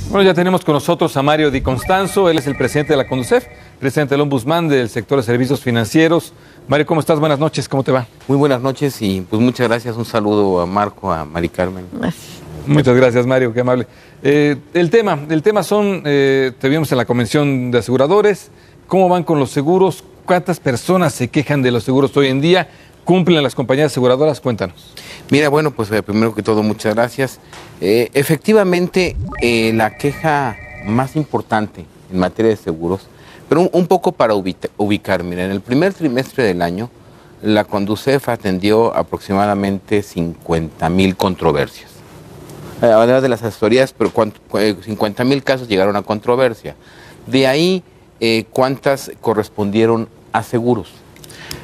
Bueno, ya tenemos con nosotros a Mario Di Constanzo, él es el presidente de la Conducef, presidente del Ombudsman del sector de servicios financieros. Mario, ¿cómo estás? Buenas noches, ¿cómo te va? Muy buenas noches y pues muchas gracias, un saludo a Marco, a Mari Carmen. Muchas gracias, Mario, qué amable. El tema son, te vimos en la Convención de Aseguradores, ¿cómo van con los seguros? ¿Cuántas personas se quejan de los seguros hoy en día? ¿Cumplen las compañías aseguradoras? Cuéntanos. Mira, bueno, pues primero que todo, muchas gracias. Efectivamente, la queja más importante en materia de seguros, pero un poco para ubicar, mira, en el primer trimestre del año, la Conducef atendió aproximadamente 50,000 controversias. Además de las asesorías, pero 50,000 casos llegaron a controversia. De ahí, ¿cuántas correspondieron a seguros?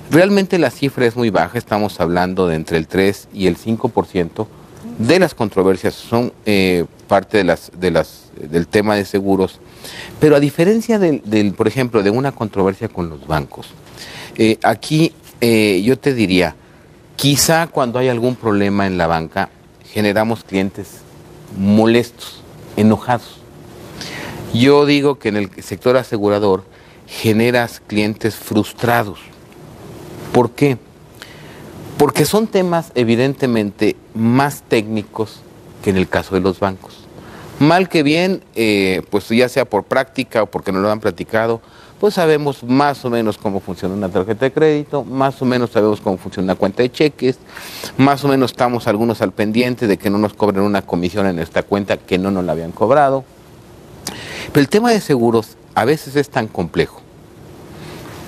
Realmente la cifra es muy baja, estamos hablando de entre el 3 y el 5% de las controversias son parte del tema de seguros, pero a diferencia por ejemplo, de una controversia con los bancos, aquí yo te diría, quizá cuando hay algún problema en la banca, generamos clientes molestos, enojados. Yo digo que en el sector asegurador generas clientes frustrados. ¿Por qué? Porque son temas evidentemente más técnicos que en el caso de los bancos. Mal que bien, pues ya sea por práctica o porque nos lo han platicado, pues sabemos más o menos cómo funciona una tarjeta de crédito, más o menos sabemos cómo funciona una cuenta de cheques, más o menos estamos algunos al pendiente de que no nos cobren una comisión en esta cuenta que no nos la habían cobrado. Pero el tema de seguros a veces es tan complejo,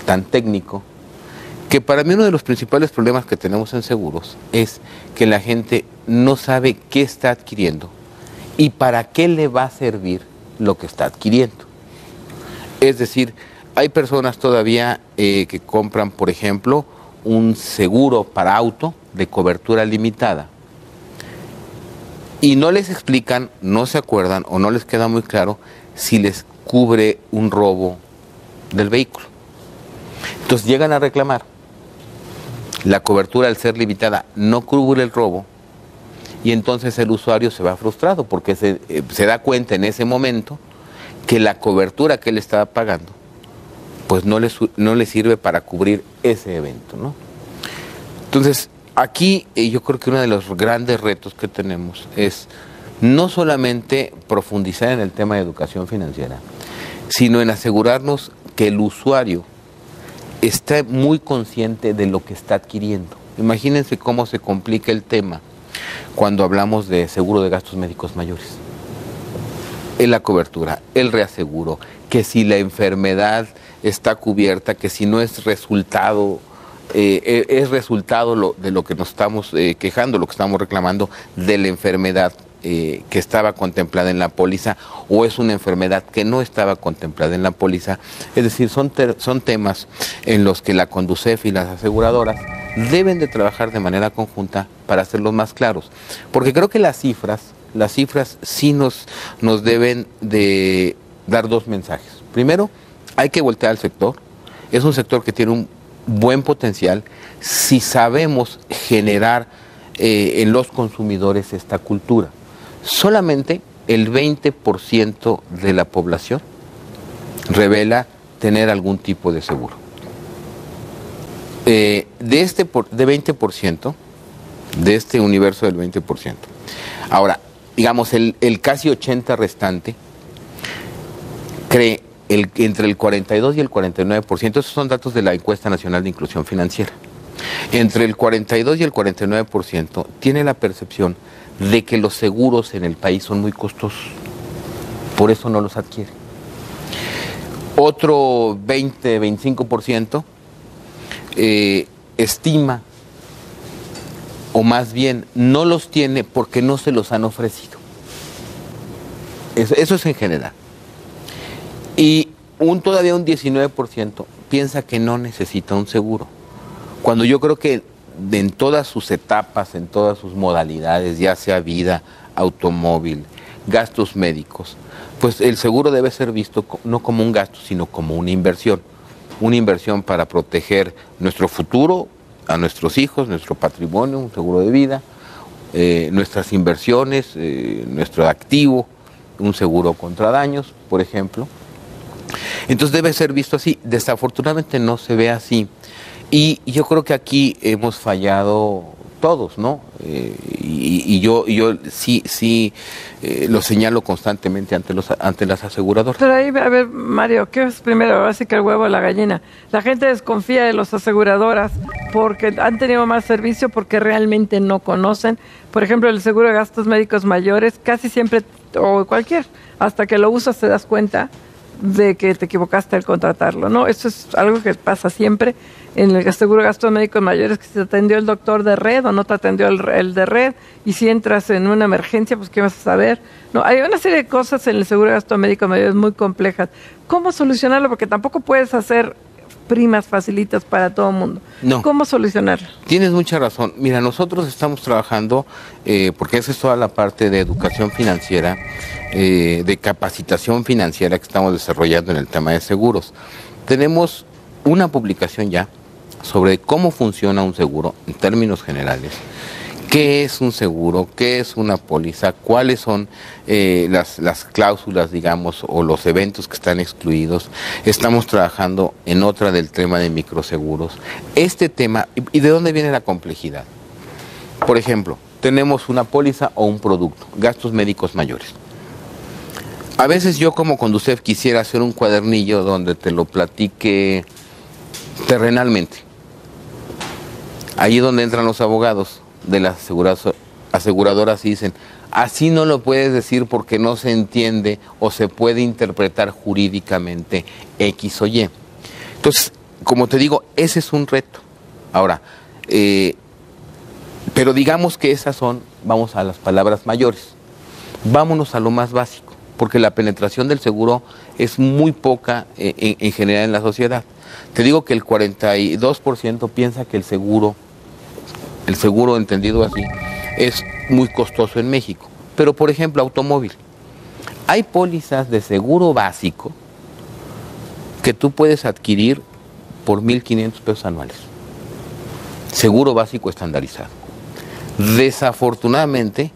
tan técnico, que para mí uno de los principales problemas que tenemos en seguros es que la gente no sabe qué está adquiriendo y para qué le va a servir lo que está adquiriendo. Es decir, hay personas todavía que compran, por ejemplo, un seguro para auto de cobertura limitada y no les explican, no se acuerdan o no les queda muy claro si les cubre un robo del vehículo. Entonces llegan a reclamar. La cobertura, al ser limitada, no cubre el robo y entonces el usuario se va frustrado porque se da cuenta en ese momento que la cobertura que él estaba pagando pues no le sirve para cubrir ese evento, ¿no? Entonces, aquí yo creo que uno de los grandes retos que tenemos es no solamente profundizar en el tema de educación financiera, sino en asegurarnos que el usuario está muy consciente de lo que está adquiriendo. Imagínense cómo se complica el tema cuando hablamos de seguro de gastos médicos mayores. En la cobertura, el reaseguro, que si la enfermedad está cubierta, que si no es resultado, de lo que nos estamos quejando, lo que estamos reclamando de la enfermedad que estaba contemplada en la póliza o es una enfermedad que no estaba contemplada en la póliza. Es decir, son temas en los que la Conducef y las aseguradoras deben de trabajar de manera conjunta para hacerlos más claros. Porque creo que las cifras sí nos deben de dar dos mensajes. Primero, hay que voltear al sector. Es un sector que tiene un buen potencial si sabemos generar en los consumidores esta cultura. Solamente el 20% de la población revela tener algún tipo de seguro. De 20%, de este universo del 20%. Ahora, digamos, el casi 80% restante cree entre el 42 y el 49%, esos son datos de la Encuesta Nacional de Inclusión Financiera. Entre el 42 y el 49% tiene la percepción de que los seguros en el país son muy costosos, por eso no los adquiere. Otro 20-25% estima, o más bien no los tiene porque no se los han ofrecido. Eso es en general. Y todavía un 19% piensa que no necesita un seguro, cuando yo creo que en todas sus etapas, en todas sus modalidades, ya sea vida, automóvil, gastos médicos, pues el seguro debe ser visto no como un gasto, sino como una inversión para proteger nuestro futuro a nuestros hijos, nuestro patrimonio, un seguro de vida, nuestras inversiones, nuestro activo, un seguro contra daños, por ejemplo. Entonces debe ser visto así. Desafortunadamente no se ve así. Y yo creo que aquí hemos fallado todos, ¿no? Y yo sí lo señalo constantemente ante las aseguradoras. Pero ahí, a ver, Mario, ¿qué es primero? Así que el huevo o la gallina. La gente desconfía de las aseguradoras porque han tenido más servicio, porque realmente no conocen. Por ejemplo, el seguro de gastos médicos mayores, casi siempre, o cualquier, hasta que lo usas te das cuenta de que te equivocaste al contratarlo, ¿no? Eso es algo que pasa siempre en el seguro de gastos médicos mayores, que si te atendió el doctor de red o no te atendió el de red, y si entras en una emergencia, pues ¿qué vas a saber? No, hay una serie de cosas en el seguro de gastos médicos mayores muy complejas. ¿Cómo solucionarlo? Porque tampoco puedes hacer primas facilitas para todo el mundo. No. ¿Cómo solucionarlo? Tienes mucha razón. Mira, nosotros estamos trabajando, porque esa es toda la parte de educación financiera, de capacitación financiera que estamos desarrollando en el tema de seguros. Tenemos una publicación ya sobre cómo funciona un seguro en términos generales. ¿Qué es un seguro? ¿Qué es una póliza? ¿Cuáles son las cláusulas, digamos, o los eventos que están excluidos? Estamos trabajando en otra del tema de microseguros. Este tema, ¿y de dónde viene la complejidad? Por ejemplo, tenemos una póliza o un producto, gastos médicos mayores. A veces yo como conductor quisiera hacer un cuadernillo donde te lo platique terrenalmente. Ahí es donde entran los abogados de las aseguradoras y dicen, así no lo puedes decir porque no se entiende o se puede interpretar jurídicamente X o Y. Entonces, como te digo, ese es un reto. Ahora, pero digamos que esas son, vamos a las palabras mayores. Vámonos a lo más básico, porque la penetración del seguro es muy poca en general en la sociedad. Te digo que el 42% piensa que el seguro entendido así, es muy costoso en México. Pero, por ejemplo, automóvil. Hay pólizas de seguro básico que tú puedes adquirir por 1,500 pesos anuales. Seguro básico estandarizado. Desafortunadamente,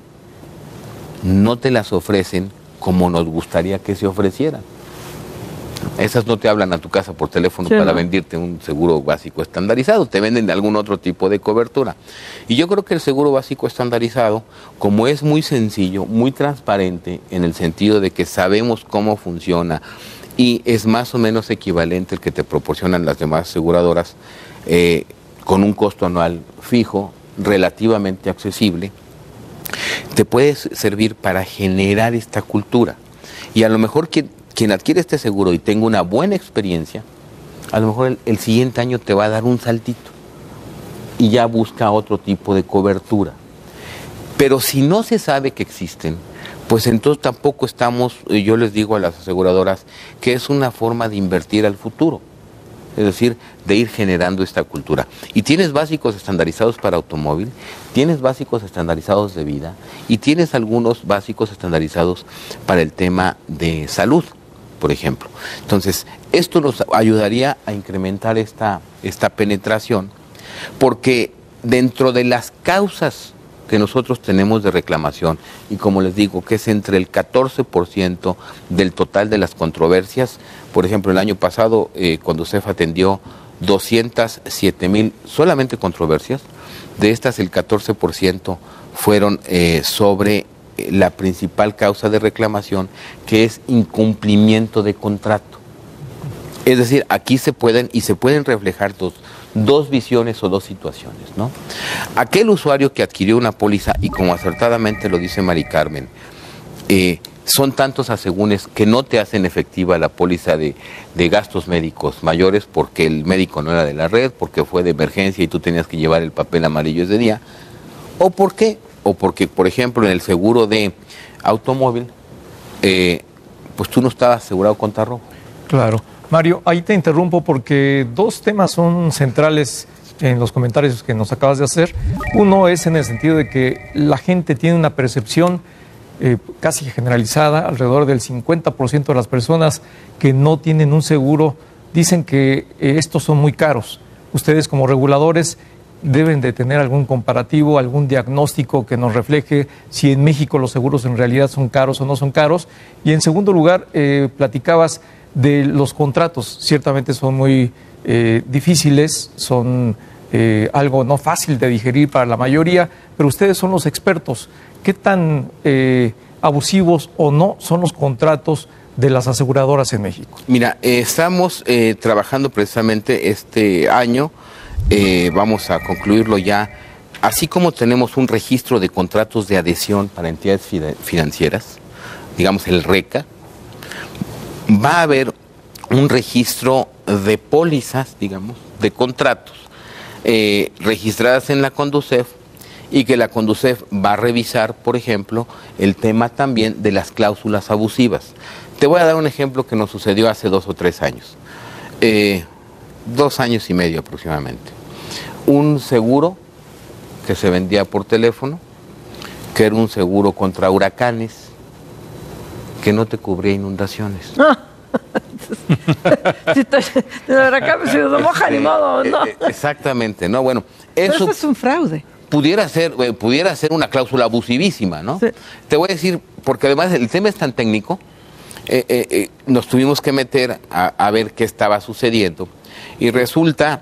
no te las ofrecen como nos gustaría que se ofrecieran. Esas no te hablan a tu casa por teléfono para venderte un seguro básico estandarizado, te venden algún otro tipo de cobertura. Y yo creo que el seguro básico estandarizado, como es muy sencillo, muy transparente, en el sentido de que sabemos cómo funciona y es más o menos equivalente al que te proporcionan las demás aseguradoras, con un costo anual fijo, relativamente accesible, te puede servir para generar esta cultura. Y a lo mejor quien adquiere este seguro y tenga una buena experiencia, a lo mejor el siguiente año te va a dar un saltito y ya busca otro tipo de cobertura. Pero si no se sabe que existen, pues entonces tampoco estamos, yo les digo a las aseguradoras, que es una forma de invertir al futuro, es decir, de ir generando esta cultura. Y tienes básicos estandarizados para automóvil, tienes básicos estandarizados de vida y tienes algunos básicos estandarizados para el tema de salud, por ejemplo. Entonces, esto nos ayudaría a incrementar esta penetración, porque dentro de las causas que nosotros tenemos de reclamación, y como les digo, que es entre el 14% del total de las controversias, por ejemplo, el año pasado, cuando CEF atendió 207,000 solamente controversias, de estas el 14% fueron sobre la principal causa de reclamación, que es incumplimiento de contrato. Es decir, aquí se pueden reflejar dos visiones o dos situaciones, ¿no? Aquel usuario que adquirió una póliza, y como acertadamente lo dice Mari Carmen, son tantos asegúnes que no te hacen efectiva la póliza de gastos médicos mayores porque el médico no era de la red, porque fue de emergencia y tú tenías que llevar el papel amarillo ese día, o porque, por ejemplo, en el seguro de automóvil, pues tú no estabas asegurado contra robo. Claro. Mario, ahí te interrumpo porque dos temas son centrales en los comentarios que nos acabas de hacer. Uno es en el sentido de que la gente tiene una percepción casi generalizada, alrededor del 50% de las personas que no tienen un seguro dicen que estos son muy caros. Ustedes como reguladores, deben de tener algún comparativo, algún diagnóstico que nos refleje si en México los seguros en realidad son caros o no son caros. Y en segundo lugar, platicabas de los contratos. Ciertamente son muy difíciles, son algo no fácil de digerir para la mayoría, pero ustedes son los expertos. ¿Qué tan abusivos o no son los contratos de las aseguradoras en México? Mira, estamos trabajando precisamente este año, vamos a concluirlo ya, así como tenemos un registro de contratos de adhesión para entidades financieras, digamos el RECA, va a haber un registro de pólizas, digamos, de contratos registradas en la Conducef, y que la Conducef va a revisar, por ejemplo, el tema también de las cláusulas abusivas. Te voy a dar un ejemplo que nos sucedió hace 2 o 3 años, 2 años y medio aproximadamente. Un seguro que se vendía por teléfono, que era un seguro contra huracanes, que no te cubría inundaciones. Si nos moja, ni modo, ¿no? Exactamente, ¿no? Bueno, eso es un fraude. Pudiera ser una cláusula abusivísima, ¿no? Sí. Te voy a decir, porque además el tema es tan técnico, nos tuvimos que meter a ver qué estaba sucediendo, y resulta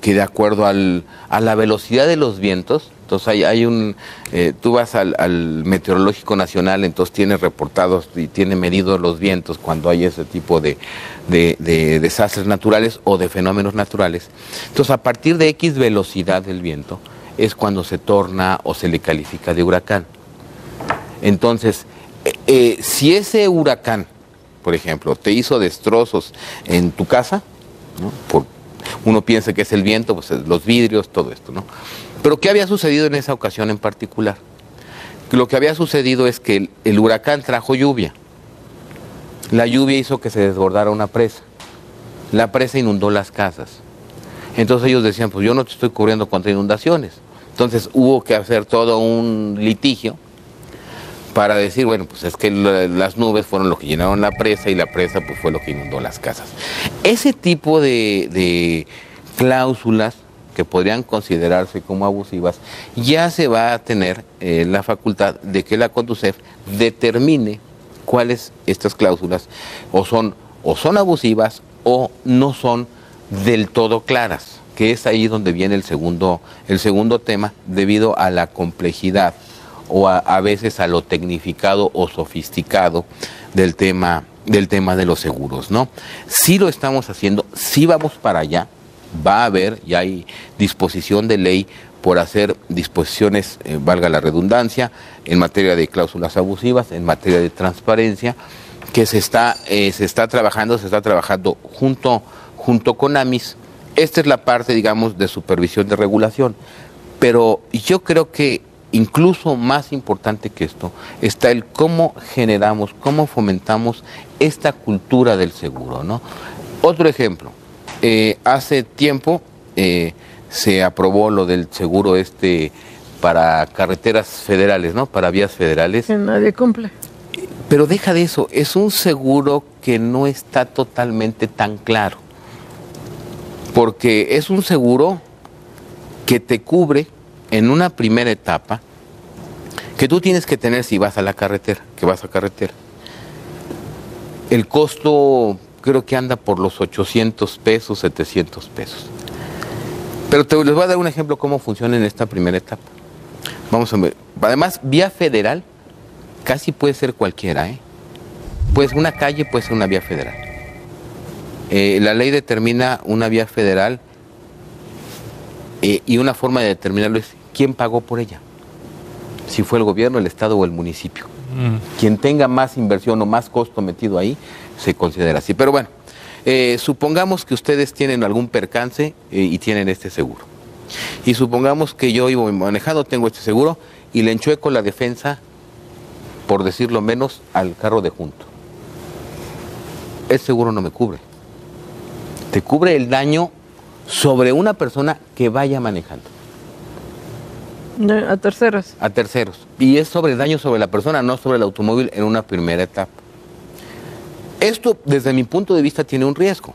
que de acuerdo a la velocidad de los vientos, entonces tú vas al Meteorológico Nacional, entonces tiene reportados y tiene medidos los vientos cuando hay ese tipo de desastres naturales o de fenómenos naturales. Entonces, a partir de X velocidad del viento es cuando se torna o se le califica de huracán. Entonces, si ese huracán, por ejemplo, te hizo destrozos en tu casa, ¿no? Uno piensa que es el viento, pues los vidrios, todo esto, ¿no? Pero ¿qué había sucedido en esa ocasión en particular? Lo que había sucedido es que el huracán trajo lluvia. La lluvia hizo que se desbordara una presa. La presa inundó las casas. Entonces ellos decían, pues yo no te estoy cubriendo contra inundaciones. Entonces hubo que hacer todo un litigio para decir, bueno, pues es que las nubes fueron lo que llenaron la presa y la presa pues fue lo que inundó las casas. Ese tipo de cláusulas que podrían considerarse como abusivas, ya se va a tener la facultad de que la Conducef determine cuáles estas cláusulas o son abusivas o no son del todo claras, que es ahí donde viene el segundo tema, debido a la complejidad o a veces a lo tecnificado o sofisticado del tema de los seguros, ¿no? Sí lo estamos haciendo, sí vamos para allá, va a haber, ya hay disposición de ley por hacer disposiciones, valga la redundancia, en materia de cláusulas abusivas, en materia de transparencia, que se está trabajando junto con AMIS. Esta es la parte, digamos, de supervisión de regulación, pero yo creo que incluso más importante que esto está el cómo generamos, cómo fomentamos esta cultura del seguro, ¿no? Otro ejemplo, hace tiempo se aprobó lo del seguro para carreteras federales, ¿no? Para vías federales. Que nadie cumple. Pero deja de eso, es un seguro que no está totalmente tan claro, porque es un seguro que te cubre en una primera etapa, que tú tienes que tener si vas a la carretera, El costo creo que anda por los 800 pesos, 700 pesos. Pero les voy a dar un ejemplo cómo funciona en esta primera etapa. Vamos a ver. Además, vía federal casi puede ser cualquiera, ¿eh? Pues una calle puede ser una vía federal. La ley determina una vía federal y una forma de determinarlo es quién pagó por ella. Si fue el gobierno, el estado o el municipio. Quien tenga más inversión o más costo metido ahí, se considera así. Pero bueno, supongamos que ustedes tienen algún percance y tienen este seguro. Y supongamos que yo iba manejando, tengo este seguro y le enchueco la defensa, por decirlo menos, al carro de junto. El seguro no me cubre. Te cubre el daño sobre una persona que vaya manejando. A terceros. A terceros. Y es sobre el daño sobre la persona, no sobre el automóvil en una primera etapa. Esto, desde mi punto de vista, tiene un riesgo.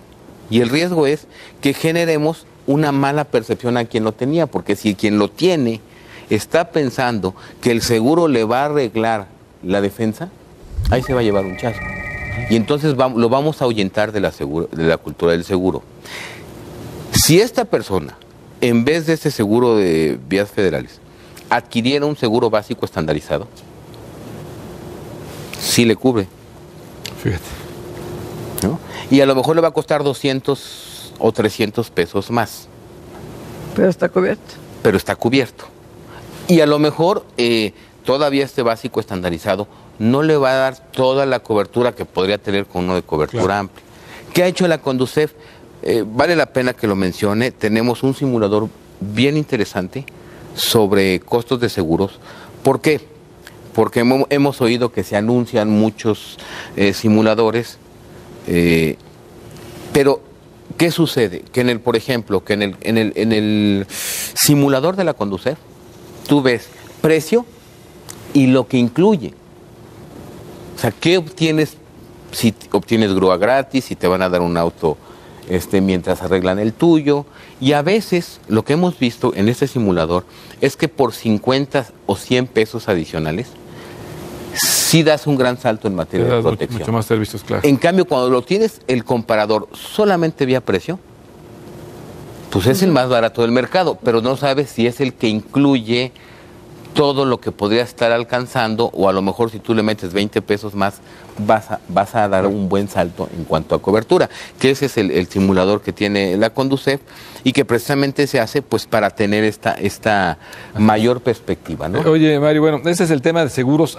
Y el riesgo es que generemos una mala percepción a quien lo tenía, porque si quien lo tiene está pensando que el seguro le va a arreglar la defensa, ahí se va a llevar un chasco. Y entonces lo vamos a ahuyentar de la cultura del seguro. Si esta persona, en vez de ese seguro de vías federales, adquiriera un seguro básico estandarizado, sí le cubre. Fíjate. ¿No? Y a lo mejor le va a costar 200 o 300 pesos más. Pero está cubierto. Pero está cubierto. Y a lo mejor todavía este básico estandarizado no le va a dar toda la cobertura que podría tener con uno de cobertura amplia. ¿Qué ha hecho la Conducef? Vale la pena que lo mencione. Tenemos un simulador bien interesante sobre costos de seguros. ¿Por qué? Porque hemos oído que se anuncian muchos simuladores, pero ¿qué sucede? Que por ejemplo, que en el simulador de la Conducef, tú ves precio y lo que incluye. O sea, ¿qué obtienes si obtienes grúa gratis, si te van a dar un auto mientras arreglan el tuyo? Y a veces lo que hemos visto en este simulador es que por 50 o 100 pesos adicionales sí das un gran salto en materia de protección. Mucho más servicios, claro. En cambio, cuando lo tienes el comparador solamente vía precio, pues es el más barato del mercado, pero no sabes si es el que incluye todo lo que podría estar alcanzando, o a lo mejor si tú le metes 20 pesos más, vas a dar un buen salto en cuanto a cobertura, que ese es el simulador que tiene la Conducef y que precisamente se hace pues para tener esta mayor perspectiva, ¿no? Oye, Mario, bueno, ese es el tema de seguros.